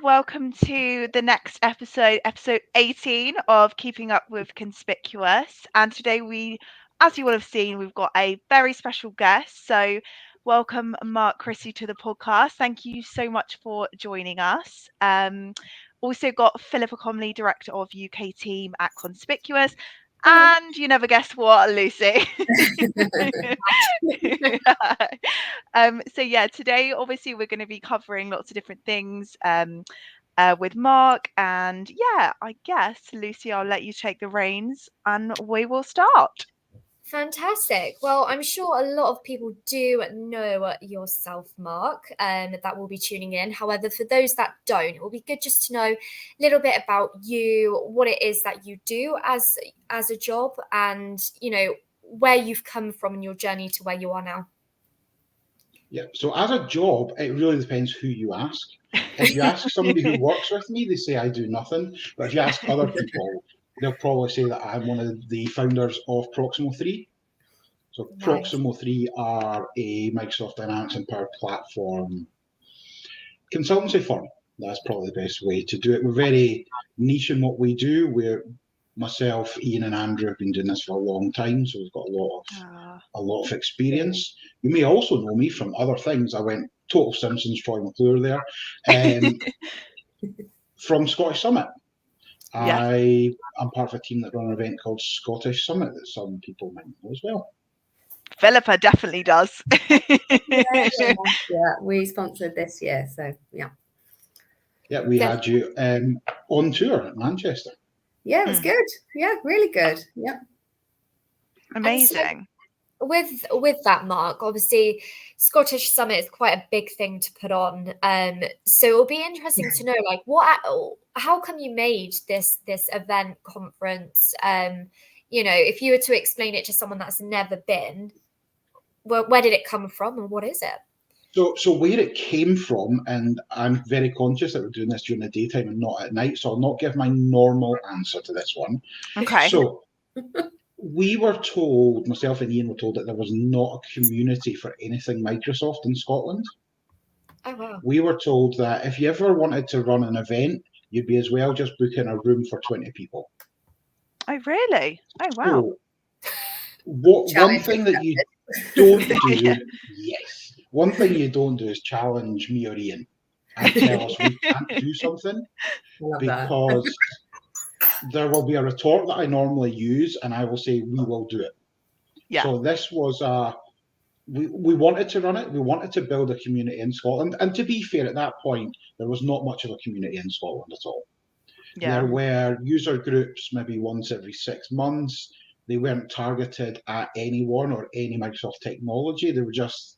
Welcome to the next episode 18 of Keeping Up with Conspicuous. And today as you will have seen, we've got a very special guest. So welcome Mark Christie to the podcast. Thank you so much for joining us. Also got Philippa Comley, Director of UK Team at Conspicuous. And you never guessed what, Lucy. So yeah, today obviously we're going to be covering lots of different things with Mark, and yeah, I guess Lucy, I'll let you take the reins and we will start. Fantastic. Well, I'm sure a lot of people do know yourself, Mark, that will be tuning in. However, for those that don't, it will be good just to know a little bit about you, what it is that you do as a job, and where you've come from in your journey to where you are now. Yeah, so as a job, it really depends who you ask. If you ask somebody who works with me, they say I do nothing. But if you ask other people, they'll probably say that I'm one of the founders of Proximo 3. So Nice. Proximo 3 are a Microsoft Dynamics and Power Platform consultancy firm. That's probably the best way to do it. We're very niche in what we do. Myself, Ian, and Andrew have been doing this for a long time, so we've got a lot of experience. You may also know me from other things. I went total Simpsons, Troy McClure there, from Scottish Summit. Yes. I am part of a team that run an event called Scottish Summit that some people might know as well. Philippa definitely does. Yeah, we sponsored this year, so yeah. Yeah, we had you on tour at Manchester. Yeah, it was good. Yeah, really good. Yeah. Amazing. So with that, Mark, obviously Scottish Summit is quite a big thing to put on. So it'll be interesting to know, how come you made this event conference? If you were to explain it to someone that's never been, where did it come from and what is it? So where it came from, and I'm very conscious that we're doing this during the daytime and not at night, so I'll not give my normal answer to this one. Okay. So we were told, myself and Ian were told, that there was not a community for anything Microsoft in Scotland. Oh, wow. We were told that if you ever wanted to run an event, you'd be as well just booking a room for 20 people. Oh, really? Oh, wow. So, one thing that you don't do, yes, one thing you don't do is challenge me or Ian and tell us we can't do something, because there will be a retort that I normally use and I will say we will do it. Yeah. So this was we wanted to run it. We wanted to build a community in Scotland, and to be fair, at that point there was not much of a community in Scotland at all. Yeah. There were user groups maybe once every 6 months. They weren't targeted at anyone or any Microsoft technology. They were just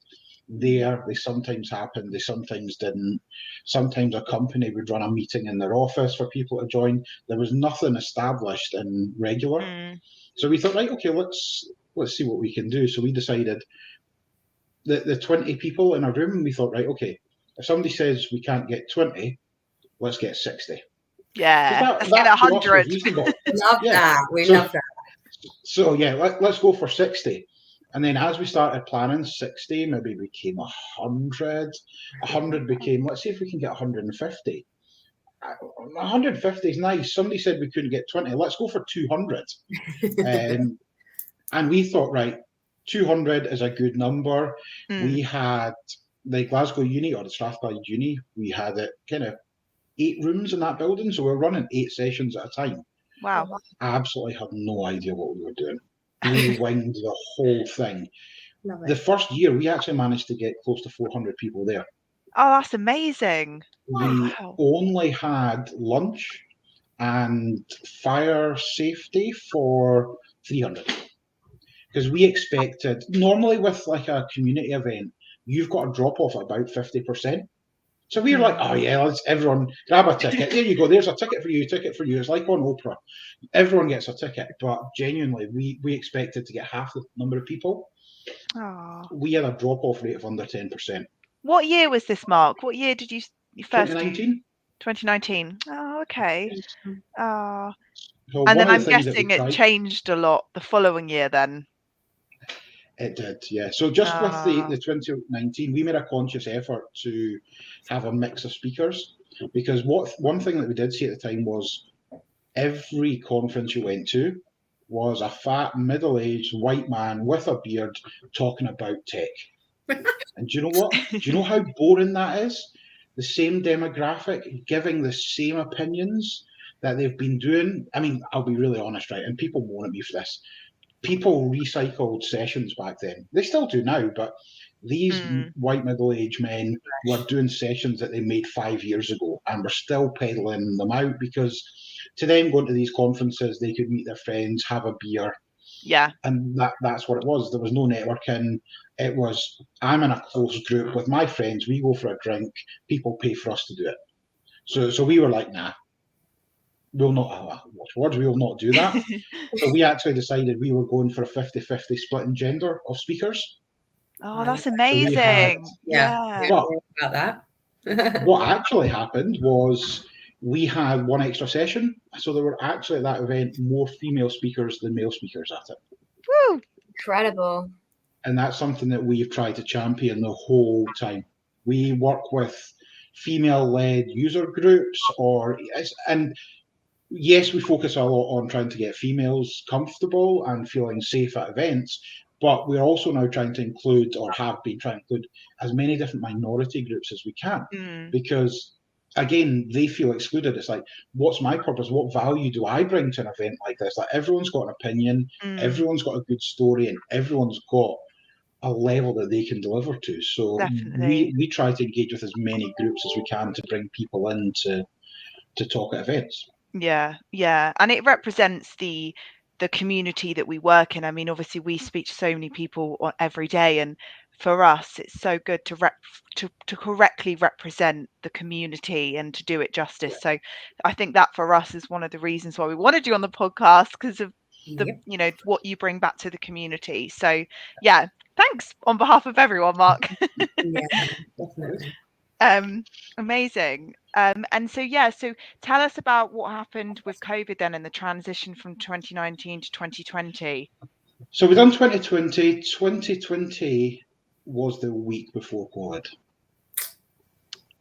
there. They sometimes happened, they sometimes didn't. Sometimes a company would run a meeting in their office for people to join. There was nothing established and regular. So we thought, right, okay, let's see what we can do. So we decided the 20 people in a room, and we thought, right, okay, if somebody says we can't get 20, let's get 60. Yeah, let's get 100. Love that. We love that. So yeah, let's go for 60. And then as we started planning, 60 maybe became 100. 100 became, let's see if we can get 150. 150 is nice. Somebody said we couldn't get 20. Let's go for 200. And we thought, right, 200 is a good number. We had the Glasgow Uni or the Strathclyde Uni. We had it kind of 8 rooms in that building. So we're running 8 sessions at a time. Wow. I absolutely had no idea what we were doing. We winged the whole thing. The first year, we actually managed to get close to 400 people there. Oh, that's amazing. We only had lunch and fire safety for 300. Because we expected, normally with like a community event, you've got a drop off at about 50%. So we were like, oh yeah, let's everyone grab a ticket. There you go. There's a ticket for you. It's like on Oprah. Everyone gets a ticket. But genuinely, we expected to get half the number of people. Oh. We had a drop-off rate of under 10%. What year was this, Mark? What year did you first 2019. 2019. Oh, okay. So and then I'm guessing it changed a lot the following year then. It did, yeah. So just with the 2019, we made a conscious effort to have a mix of speakers. Because one thing that we did see at the time was every conference you went to was a fat, middle-aged white man with a beard talking about tech. And do you know what? Do you know how boring that is? The same demographic giving the same opinions that they've been doing. I mean, I'll be really honest, right? And people moan at me for this. People recycled sessions back then. They still do now, but these white middle-aged men were doing sessions that they made 5 years ago and were still peddling them out, because to them, going to these conferences, they could meet their friends, have a beer. Yeah. And that's what it was. There was no networking. It was, I'm in a close group with my friends. We go for a drink. People pay for us to do it. So we were like, nah, we'll not, watch words, we will not do that. So we actually decided we were going for a 50-50 split in gender of speakers. Oh, that's amazing. But about that. what actually happened was we had one extra session. So there were actually at that event more female speakers than male speakers at it. Woo! Incredible. And that's something that we've tried to champion the whole time. We work with female-led user groups, and yes, we focus a lot on trying to get females comfortable and feeling safe at events, but we're also now trying to include, or have been trying to include, as many different minority groups as we can, because again, they feel excluded. It's like, what's my purpose? What value do I bring to an event like this? Like, everyone's got an opinion, everyone's got a good story, and everyone's got a level that they can deliver to. So we try to engage with as many groups as we can to bring people in to talk at events. Yeah, and it represents the community that we work in. I mean, obviously we speak to so many people every day, and for us it's so good to correctly represent the community and to do it justice. So I think that for us is one of the reasons why we wanted you on the podcast, because of the what you bring back to the community. So yeah, thanks on behalf of everyone, Mark. Yeah, definitely. Amazing. And so tell us about what happened with COVID then and the transition from 2019 to 2020. So we done 2020. 2020 was the week before COVID.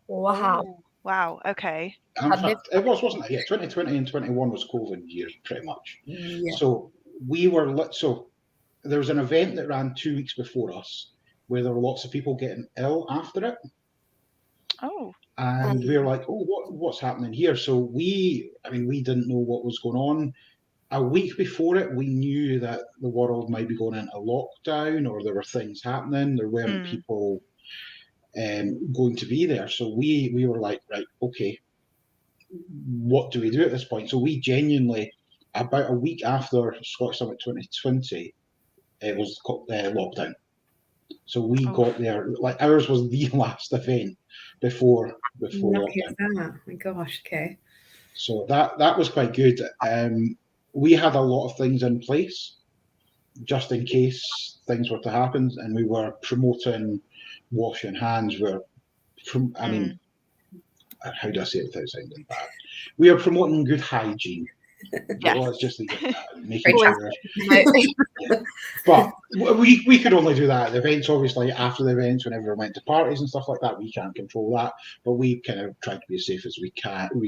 Wow. Oh, wow. Okay. In fact, it wasn't it? Yeah, 2020 and 21 was COVID years, pretty much. Yeah. So so there was an event that ran 2 weeks before us where there were lots of people getting ill after it. Oh. And we were like, oh, what's happening here? So we didn't know what was going on. A week before it, we knew that the world might be going into lockdown, or there were things happening. There weren't people going to be there. So we were like, right, okay, what do we do at this point? So we genuinely, about a week after Scottish Summit 2020, it was lockdown. So we got there, like, ours was the last event before lockdown. Oh my gosh, okay. So that was quite good. We had a lot of things in place just in case things were to happen, and we were promoting washing hands. I mean, how do I say it without sounding bad? We are promoting good hygiene. Yes. Let's just leave it at that, making sure. But we could only do that at the events. Obviously, after the events, whenever we went to parties and stuff like that, we can't control that. But we kind of tried to be as safe as we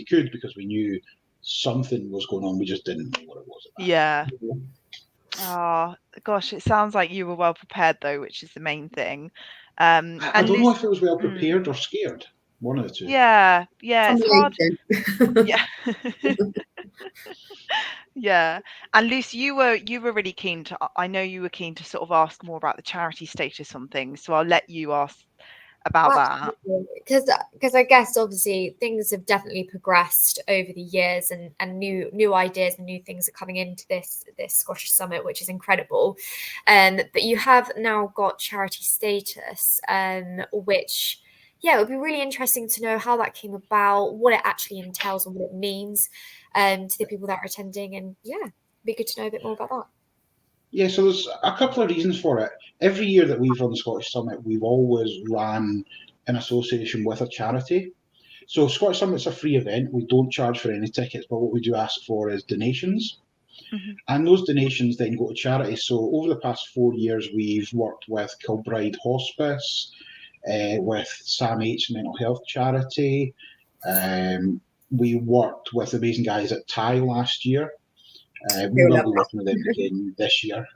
could, because we knew something was going on. We just didn't know what it was. Yeah. Oh gosh, it sounds like you were well prepared though, which is the main thing. I don't know if it was well prepared or scared. One of the two. Yeah, it's hard. Yeah. Yeah. And Lucy, you were really keen to, I know you were keen to sort of ask more about the charity status on things, so I'll let you ask about that. Because I guess obviously things have definitely progressed over the years, and new ideas and new things are coming into this Scottish Summit, which is incredible. But you have now got charity status, which it would be really interesting to know how that came about, what it actually entails and what it means to the people that are attending, and it'd be good to know a bit more about that. Yeah, so there's a couple of reasons for it. Every year that we've run the Scottish Summit, we've always ran in association with a charity. So Scottish Summit's a free event. We don't charge for any tickets, but what we do ask for is donations. And those donations then go to charity. So over the past 4 years, we've worked with Kilbride Hospice, with Sam H Mental Health Charity, We worked with amazing guys at Thai last year. We will be working with them again this year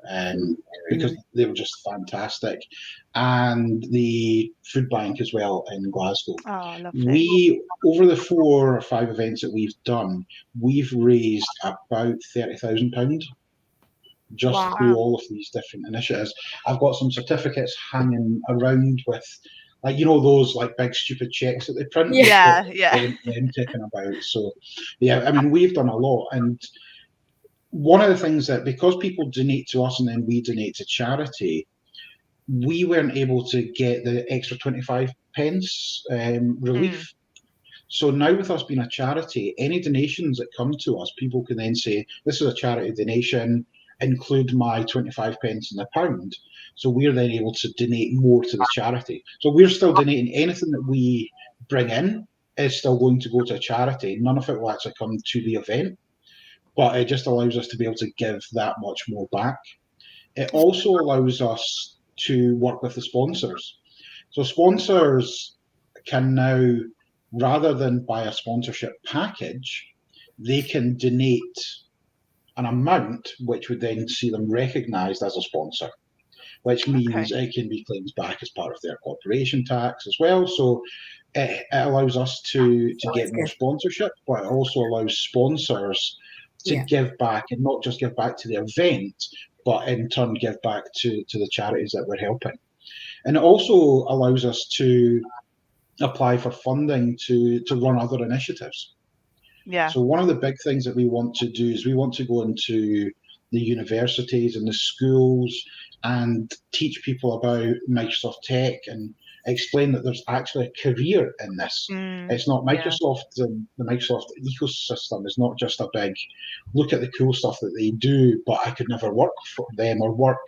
because they were just fantastic. And the food bank as well in Glasgow. Oh, lovely. Over the 4 or 5 events that we've done, we've raised about £30,000 just through all of these different initiatives. I've got some certificates hanging around with, like, those like big stupid checks that they print. Yeah. Them taken about. So, yeah, I mean, we've done a lot. And one of the things that, because people donate to us and then we donate to charity, we weren't able to get the extra 25 pence relief. So now with us being a charity, any donations that come to us, people can then say, this is a charity donation, include my 25 pence in the pound. So we're then able to donate more to the charity. So we're still donating. Anything that we bring in is still going to go to a charity. None of it will actually come to the event, but it just allows us to be able to give that much more back. It also allows us to work with the sponsors. So sponsors can now, rather than buy a sponsorship package, they can donate an amount which would then see them recognised as a sponsor, which means it can be claimed back as part of their corporation tax as well. So it allows us to get more sponsorship, but it also allows sponsors to give back, and not just give back to the event, but in turn give back to the charities that we're helping. And it also allows us to apply for funding to run other initiatives. Yeah. So one of the big things that we want to do is we want to go into the universities and the schools and teach people about Microsoft Tech and explain that there's actually a career in this. It's not Microsoft, the Microsoft ecosystem is not just a big, look at the cool stuff that they do, but I could never work for them or work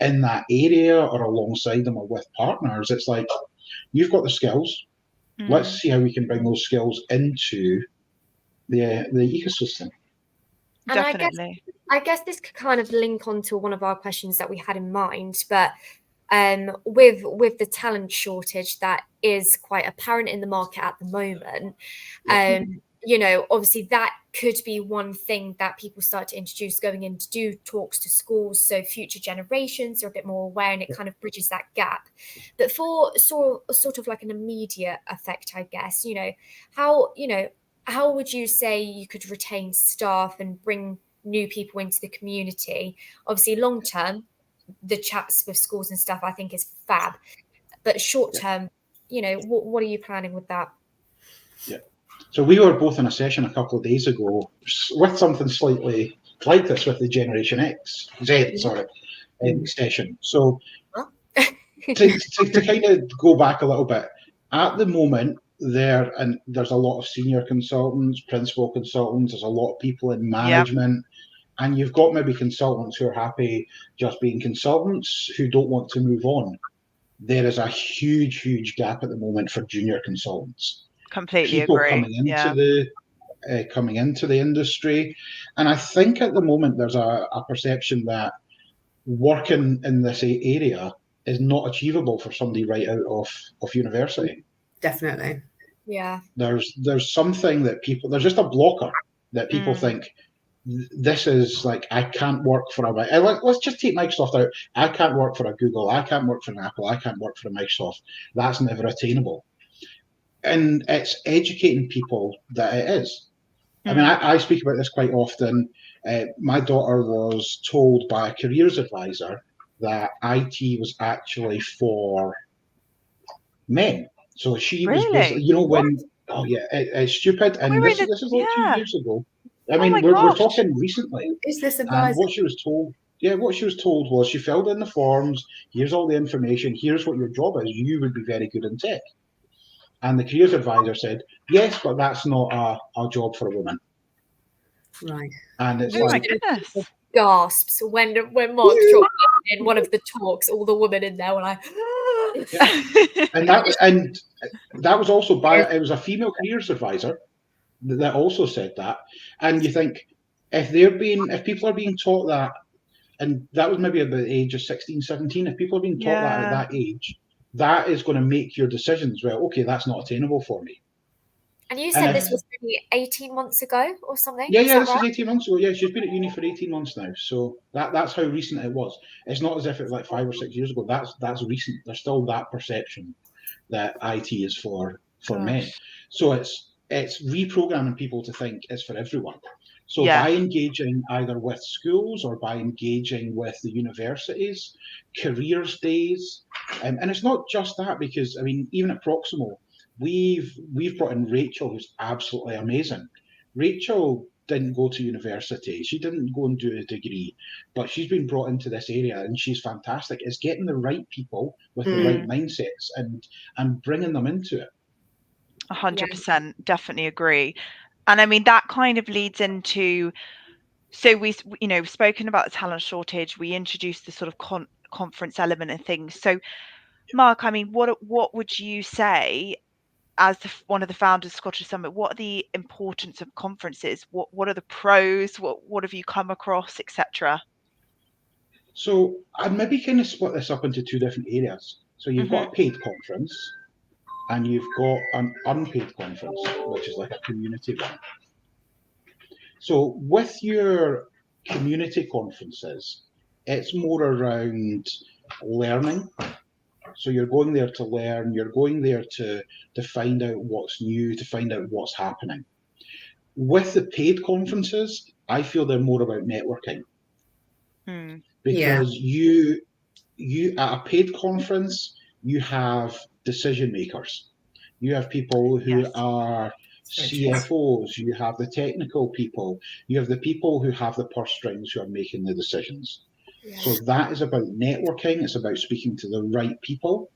in that area or alongside them or with partners. It's like, you've got the skills. Let's see how we can bring those skills into the ecosystem. And definitely. I guess this could kind of link on to one of our questions that we had in mind, but with the talent shortage that is quite apparent in the market at the moment, obviously that could be one thing that people start to introduce going in to do talks to schools, so future generations are a bit more aware and it kind of bridges that gap. But for sort of like an immediate effect, I guess, how would you say you could retain staff and bring new people into the community? Obviously, long term, the chats with schools and stuff, I think, is fab. But short term, what are you planning with that? Yeah. So we were both in a session a couple of days ago with something slightly like this with the Generation Z session. So to kind of go back a little bit, at the moment, there's a lot of senior consultants, principal consultants, there's a lot of people in management, and you've got maybe consultants who are happy just being consultants who don't want to move on. There is a huge gap at the moment for junior consultants. Completely people agree. coming into the industry, and I think at the moment there's a perception that working in this area is not achievable for somebody right out of university. Definitely. Yeah. There's something that there's just a blocker that people think this is like, I can't work for let's just take Microsoft out. I can't work for a Google, I can't work for an Apple, I can't work for a Microsoft. That's never attainable. And it's educating people that it is. I mean, I speak about this quite often. My daughter was told by a careers advisor that IT was actually for men. So she was basically, it's stupid. And this is like 2 years ago. I mean, we're talking recently. Is this and what she was told was she filled in the forms. Here's all the information. Here's what your job is. You would be very good in tech. And the careers advisor said, yes, but that's not a job for a woman. Right. And it's my goodness. Gasps when Mark dropped in one of the talks, all the women in there were like, and that was also it was a female careers advisor that also said that. And you think, if people are being taught that, and that was maybe about the age of 16, 17, if people are being taught that at that age, that is going to make your decisions, well, okay, that's not attainable for me. And you said this was only 18 months ago or something? Yeah, this was 18 months ago. Yeah, she's been at uni for 18 months now. So that's how recent it was. It's not as if it was like 5 or 6 years ago. That's recent. There's still that perception that IT is for men. So it's reprogramming people to think it's for everyone. So by engaging either with schools or by engaging with the universities, careers days, and it's not just that, because I mean, even at Proximo, we've brought in Rachel, who's absolutely amazing. Rachel didn't go to university. She didn't go and do a degree, but she's been brought into this area and she's fantastic. It's getting the right people with the right mindsets and bringing them into it. 100%, definitely agree. And I mean, that kind of leads into, so we've spoken about the talent shortage. We introduced the sort of conference element and things. So Mark, I mean, what would you say as one of the founders of Scottish Summit? What are the importance of conferences? What are the pros? What have you come across, etc.? So I'd maybe kind of split this up into two different areas. So you've got a paid conference and you've got an unpaid conference, which is like a community one. So with your community conferences, it's more around learning. So you're going there to learn, you're going there to find out what's new, to find out what's happening. With the paid conferences, I feel they're more about networking. Because you at a paid conference, you have decision makers. You have people who are CFOs, you have the technical people, you have the people who have the purse strings who are making the decisions. So that is about networking, it's about speaking to the right people,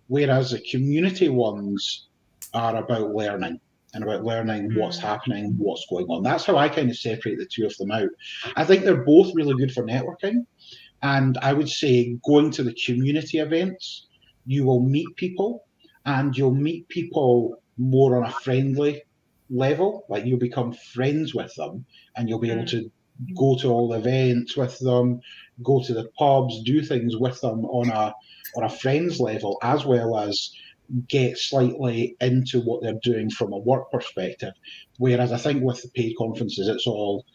whereas the community ones are about learning and about learning what's happening, what's going on. That's how I kind of separate the two of them out. I think they're both really good for networking. And I would say going to the community events, you will meet people and you'll meet people more on a friendly level. Like you'll become friends with them and you'll be able to go to all the events with them, go to the pubs, do things with them on a friends level, as well as get slightly into what they're doing from a work perspective. Whereas I think with the paid conferences, it's all,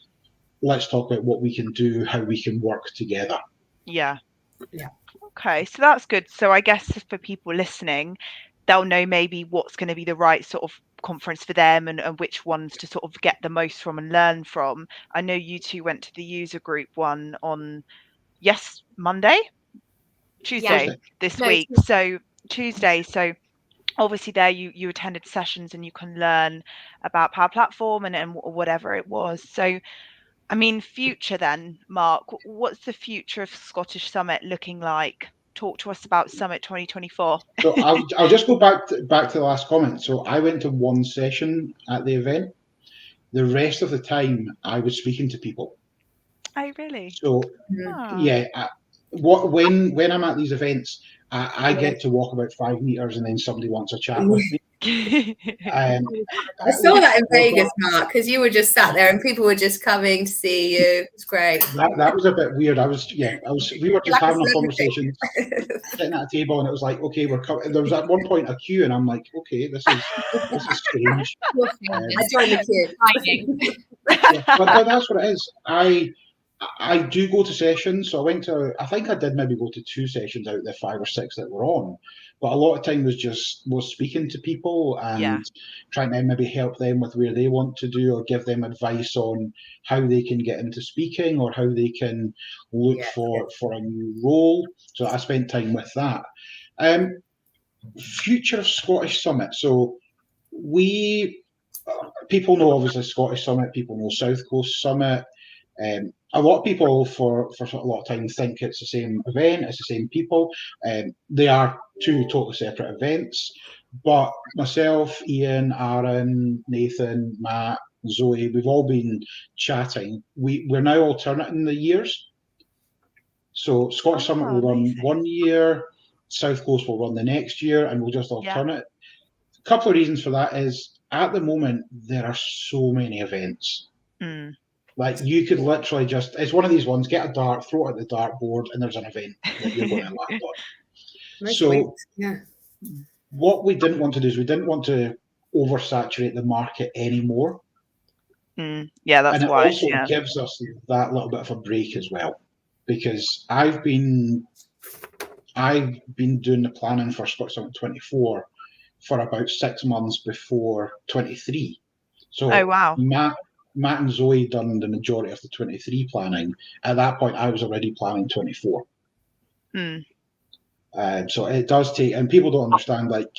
let's talk about what we can do, how we can work together. Yeah. Okay, so that's good. So I guess for people listening, they'll know maybe what's going to be the right sort of conference for them and which ones to sort of get the most from and learn from. I know you two went to the user group one on Tuesday this week. So Tuesday. So obviously there you attended sessions and you can learn about Power Platform and whatever it was. So I mean, future then, Mark, what's the future of Scottish Summit looking like? Talk to us about Summit 2024. So I'll just go back to the last comment. So I went to one session at the event. The rest of the time, I was speaking to people. Oh, really? So yeah, when I'm at these events, I get to walk about 5 meters and then somebody wants a chat with me. I saw that in Vegas, Mark, because you were just sat there and people were just coming to see you. It's great. That was a bit weird. We were just having a conversation, sitting at a table, and it was like, okay, we're coming. There was at one point a queue, and I'm like, okay, this is strange. I joined the queue. But that's what it is. I do go to sessions, so I think I did maybe go to 2 sessions out of the 5 or 6 that were on, but a lot of time was speaking to people and trying to maybe help them with where they want to do or give them advice on how they can get into speaking or how they can look for a new role. So I spent time with that. Future of Scottish Summit. So people know obviously Scottish Summit, people know South Coast Summit. A lot of people for a lot of time think it's the same event, it's the same people. They are 2 totally separate events. But myself, Ian, Aaron, Nathan, Matt, Zoe, we've all been chatting. We're now alternating the years. So Scottish Summit will run 1 year, South Coast will run the next year, and we'll just alternate. A couple of reasons for that is at the moment there are so many events. Like you could literally just, it's one of these ones, get a dart, throw it at the dartboard, and there's an event that you're going to land on. So what we didn't want to do is we didn't want to oversaturate the market anymore. Yeah, that's and it wise. also gives us that little bit of a break as well, because I've been doing the planning for Scottish Summit 24 for about 6 months before 23. So Oh wow. Matt and Zoe done the majority of the 23 planning. At that point, I was already planning 24. So it does take, and people don't understand, like,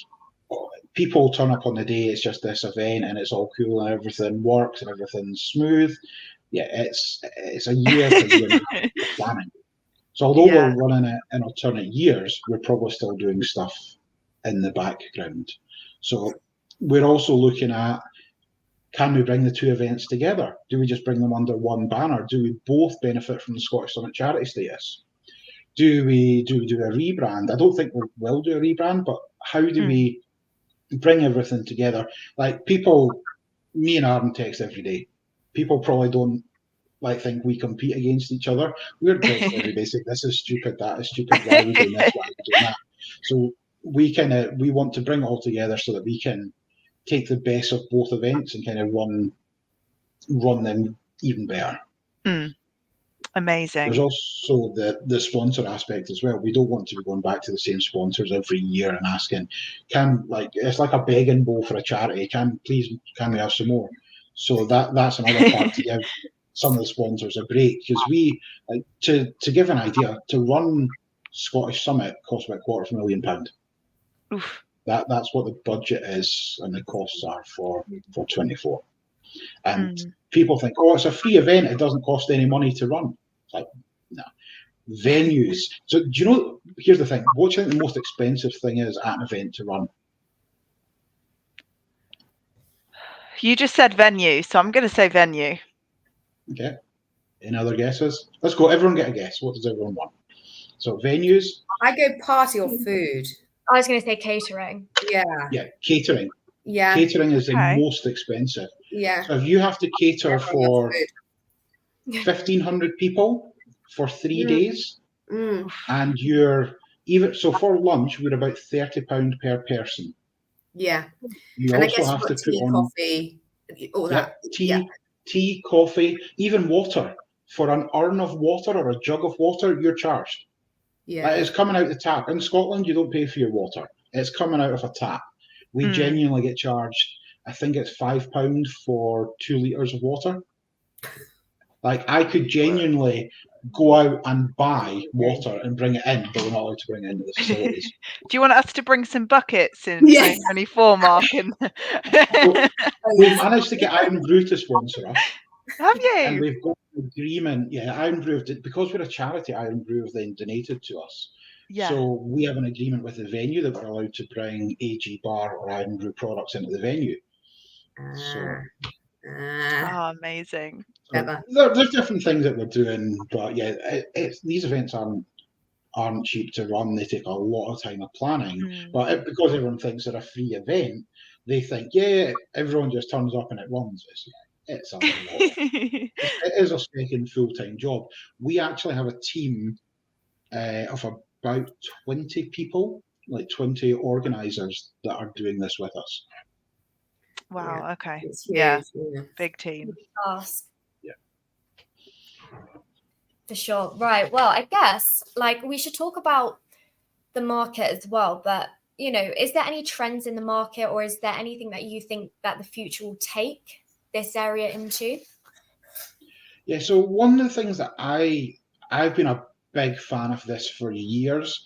people turn up on the day, it's just this event and it's all cool and everything works and everything's smooth. Yeah, it's a year to a year and a half of planning. So although we're running it in alternate years, we're probably still doing stuff in the background. So we're also looking at, can we bring the two events together? Do we just bring them under one banner? Do we both benefit from the Scottish Summit charity status? Do we do a rebrand? I don't think we will do a rebrand, but how do we bring everything together? Like, people, me and Aaron text every day. People probably don't think we compete against each other. We're texting every day saying, this is stupid, that is stupid, why are we doing this, why are we doing that? So we want to bring it all together so that we can take the best of both events and kind of run them even better. Amazing. There's also the sponsor aspect as well. We don't want to be going back to the same sponsors every year and asking, it's like a begging bowl for a charity. Can we have some more? So that's another part to give some of the sponsors a break, because we, to give an idea, to run Scottish Summit costs about £250,000. Oof. That's what the budget is and the costs are for 24. And people think, oh, it's a free event, it doesn't cost any money to run. It's like, no. Venues. So do you know, here's the thing, what do you think the most expensive thing is at an event to run? You just said venue, so I'm going to say venue. Okay. Any other guesses? Let's go. Everyone get a guess. What does everyone want? So venues. I go party or food. I was going to say catering. Yeah, catering. Yeah. Catering is the most expensive. Yeah. So if you have to cater for 1,500 people for 3 days, and for lunch, we're about £30 per person. Yeah. You and also I guess have to tea, put on coffee, all that. Tea, coffee, even water. For an urn of water or a jug of water, you're charged. Yeah. It's coming out the tap. In Scotland, you don't pay for your water. It's coming out of a tap. We genuinely get charged, I think it's £5 for 2 litres of water. Like, I could genuinely go out and buy water and bring it in, but we're not allowed to bring it into the facilities. Do you want us to bring some buckets in 2024, Mark? We've managed to get Iron Brew to sponsor us. Have you? And we've got an agreement. Yeah, Iron Brew, because we're a charity, Iron Brew have then donated to us. Yeah. So we have an agreement with the venue that we're allowed to bring AG Bar or Iron Brew products into the venue. Amazing. So there's different things that we're doing, but yeah, these events aren't cheap to run. They take a lot of time of planning. But because everyone thinks they're a free event, they think, everyone just turns up and it runs. It's a lot. It is a second full-time job. We actually have a team of about 20 people, like 20 organisers that are doing this with us. Wow, okay. It's huge, Big team. Fast. Yeah. For sure. Right. Well, I guess we should talk about the market as well, but is there any trends in the market, or is there anything that you think that the future will take this area into? Yeah, so one of the things that I've been a big fan of this for years.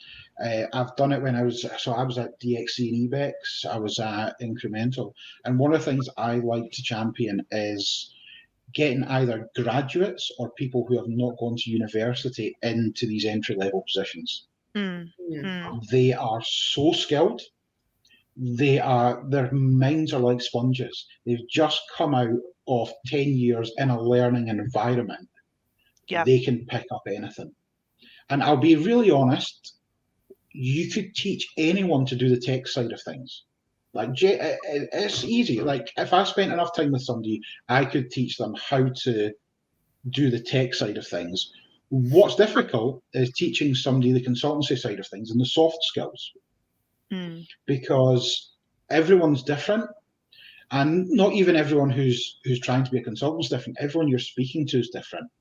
I've done it when I was at DXC and EBEX, I was at Incremental, and one of the things I like to champion is getting either graduates or people who have not gone to university into these entry-level positions. They are so skilled. Their minds are like sponges. They've just come out of 10 years in a learning environment. Yep. They can pick up anything. And I'll be really honest, you could teach anyone to do the tech side of things. It's easy. Like, if I spent enough time with somebody, I could teach them how to do the tech side of things. What's difficult is teaching somebody the consultancy side of things and the soft skills. Because everyone's different. And not even everyone who's trying to be a consultant is different. Everyone you're speaking to is different.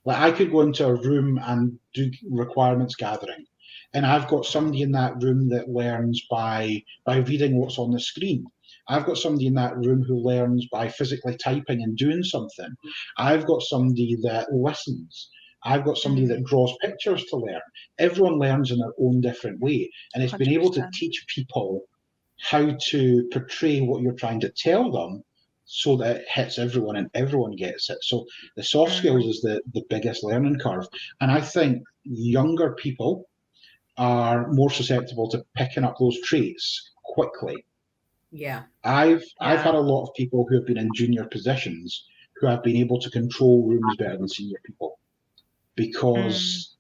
Like I could go into a room and do requirements gathering, and I've got somebody in that room that learns by reading what's on the screen. I've got somebody in that room who learns by physically typing and doing something. I've got somebody that listens. I've got somebody that draws pictures to learn. Everyone learns in their own different way, and it's been able to 100%. teach people how to portray what you're trying to tell them so that it hits everyone and everyone gets it. So the soft skills is the biggest learning curve. And I think younger people are more susceptible to picking up those traits quickly. Yeah. I've had a lot of people who have been in junior positions who have been able to control rooms better than senior people because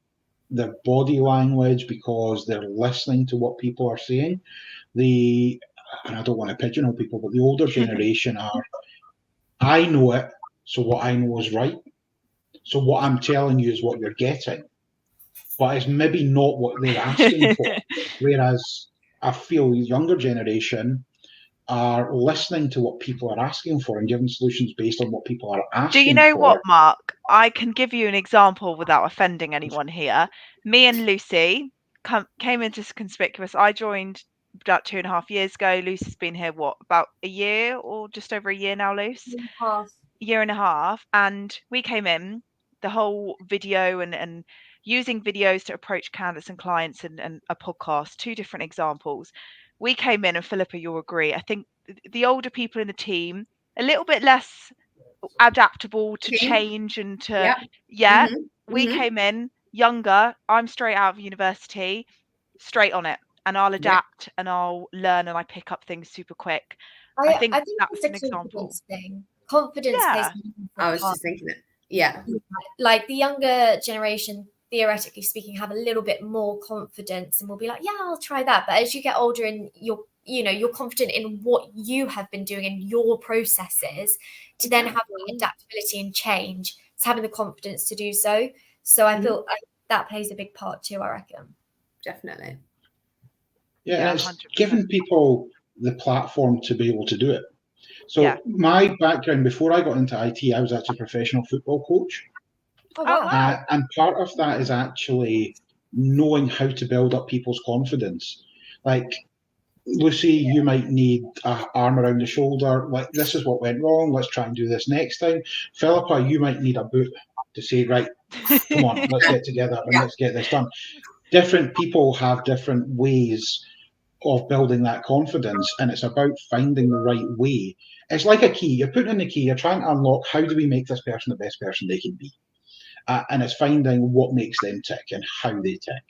their body language, because they're listening to what people are saying. And I don't want to pigeonhole people, but the older generation are, I know it, so what I know is right. So what I'm telling you is what you're getting, but it's maybe not what they're asking for. Whereas I feel the younger generation are listening to what people are asking for and giving solutions based on what people are asking for. Do you know what, Mark? I can give you an example without offending anyone here. Me and Lucy came into Conspicuous. I joined about 2.5 years ago. Lucy's been here, what, about a year or just over a year now, Luce? Year and a half. And we came in, the whole video and using videos to approach candidates and clients and a podcast, 2 different examples. We came in, and Philippa, you'll agree, I think the older people in the team, a little bit less adaptable to change and to we came in younger. I'm straight out of university, straight on it, and I'll adapt and I'll learn and I pick up things super quick. I think that's an example. Confidence plays I was just thinking it. Yeah. Like the younger generation, theoretically speaking, have a little bit more confidence and will be like, yeah, I'll try that. But as you get older and you're confident in what you have been doing in your processes, to then have the adaptability and change, it's having the confidence to do so. So I feel that plays a big part too, I reckon. Definitely. Yeah, it's 100%. Giving people the platform to be able to do it. So my background, before I got into IT, I was actually a professional football coach. Oh, wow. And part of that is actually knowing how to build up people's confidence. Like, Lucy, you might need an arm around the shoulder. Like, this is what went wrong. Let's try and do this next time. Philippa, you might need a boot to say, right, come on, let's get together and let's get this done. Different people have different ways of building that confidence, and it's about finding the right way. It's like a key. You're putting in the key, you're trying to unlock, how do we make this person the best person they can be? And it's finding what makes them tick and how they tick.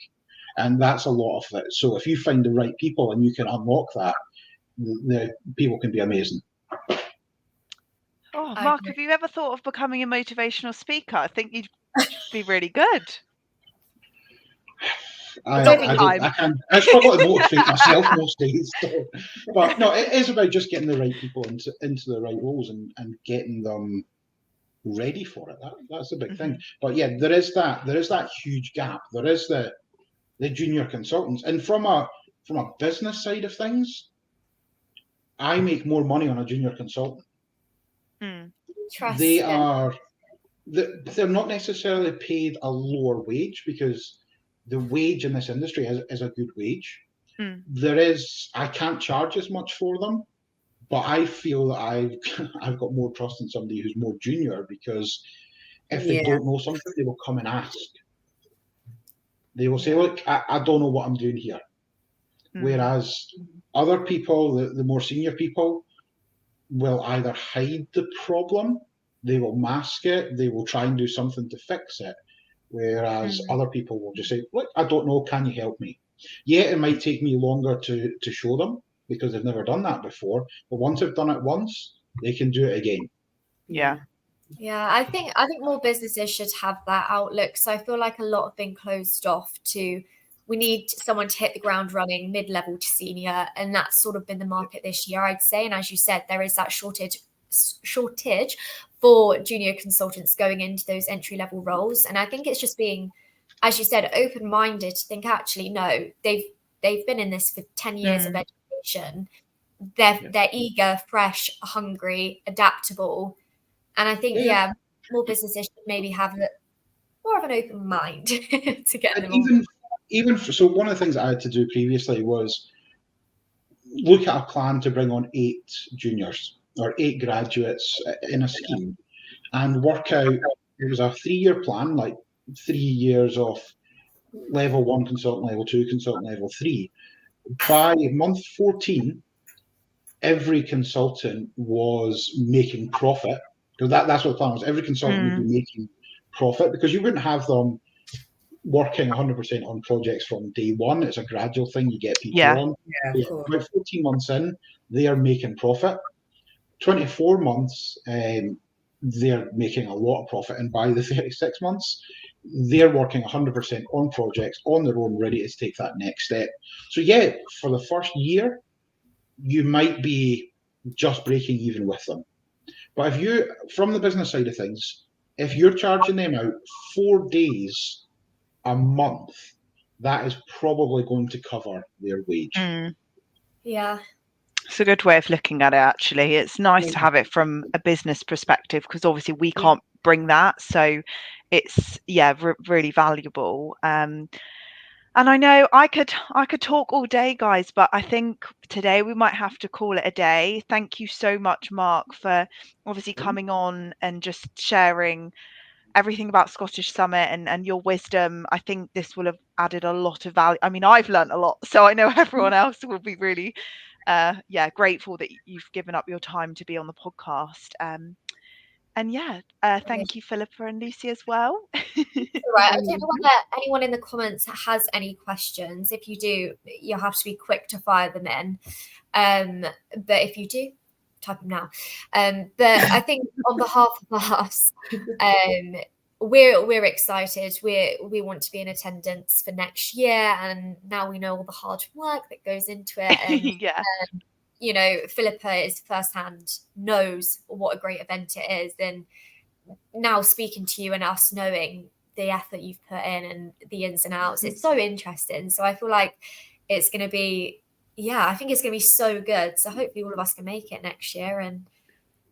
And that's a lot of it. So if you find the right people and you can unlock that, the people can be amazing. Oh, Mark, have you ever thought of becoming a motivational speaker? I think you'd be really good. I struggle to motivate myself most days. So. But no, it is about just getting the right people into the right roles and getting them ready for it. That's a big thing. But yeah, there is that huge gap. There is the junior consultants, and from a business side of things, I make more money on a junior consultant. They're not necessarily paid a lower wage because the wage in this industry is a good wage. I can't charge as much for them, but I feel that I've got more trust in somebody who's more junior, because if they don't know something, they will come and ask. They will say, look, I don't know what I'm doing here. Whereas other people, the more senior people, will either hide the problem, they will mask it, they will try and do something to fix it. Whereas other people will just say, look, I don't know, can you help me? Yeah, it might take me longer to show them because they've never done that before. But once they've done it once, they can do it again. Yeah. Yeah, I think more businesses should have that outlook. So I feel like a lot have been closed off to, we need someone to hit the ground running, mid-level to senior. And that's sort of been the market this year, I'd say. And as you said, there is that shortage for junior consultants going into those entry-level roles. And I think it's just being, as you said, open-minded to think, actually, no, they've been in this for 10 years of education. they're eager, fresh, hungry, adaptable. And I think, more businesses should maybe have more of an open mind to get them on. So one of the things I had to do previously was look at a plan to bring on 8 juniors or 8 graduates in a scheme and work out, it was a 3-year plan, like 3 years of level 1 consultant, level 2 consultant, level 3. By month 14, every consultant was making profit, because that's what the plan was. Every consultant would be making profit, because you wouldn't have them working 100% on projects from day one. It's a gradual thing. You get people on. About 14 months in, they are making profit. 24 months, they're making a lot of profit. And by the 36 months, they're working 100% on projects on their own, ready to take that next step. So yeah, for the first year, you might be just breaking even with them. But if you, from the business side of things, if you're charging them out 4 days a month, that is probably going to cover their wage. Yeah. It's a good way of looking at it, actually. It's nice to have it from a business perspective, because obviously we can't bring that. So it's, really valuable. And I know I could talk all day, guys, but I think today we might have to call it a day. Thank you so much, Mark, for obviously coming on and just sharing everything about Scottish Summit and your wisdom. I think this will have added a lot of value. I mean, I've learned a lot, so I know everyone else will be really grateful that you've given up your time to be on the podcast. Thank you, Philippa and Lucy, as well. Right. I don't know whether anyone in the comments has any questions. If you do, you'll have to be quick to fire them in. But if you do, type them now. But I think on behalf of us, we're excited. We want to be in attendance for next year, and now we know all the hard work that goes into it. And you know, Philippa is firsthand knows what a great event it is, and now speaking to you and us knowing the effort you've put in and the ins and outs, it's so interesting. So I feel like it's going to be, I think it's going to be so good. So hopefully all of us can make it next year, and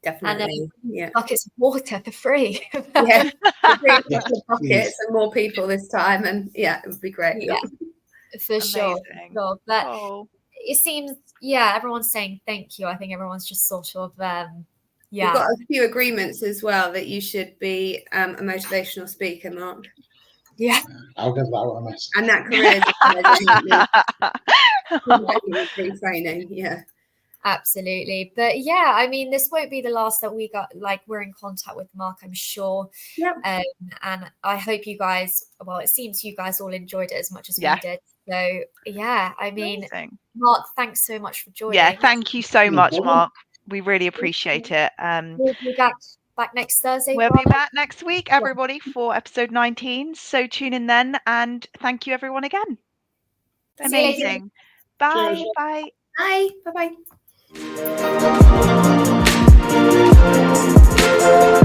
definitely, buckets of water for free. Buckets and more people this time, and it would be great. For sure. But it seems, everyone's saying thank you. I think everyone's just sort of we've got a few agreements as well that you should be a motivational speaker, Mark. I'll give that one a miss. And that career training. Absolutely. But I mean, this won't be the last that we got, like, we're in contact with Mark, I'm sure. And I hope you guys, well, it seems you guys all enjoyed it as much as we did. So I mean, amazing. Mark, thanks so much for joining. Thank you so much, Mark. We really appreciate it. We'll be back next Thursday. We'll be back next week, everybody, for episode 19. So tune in then, and thank you everyone again. Amazing. Bye. Bye. Bye. Bye. Bye.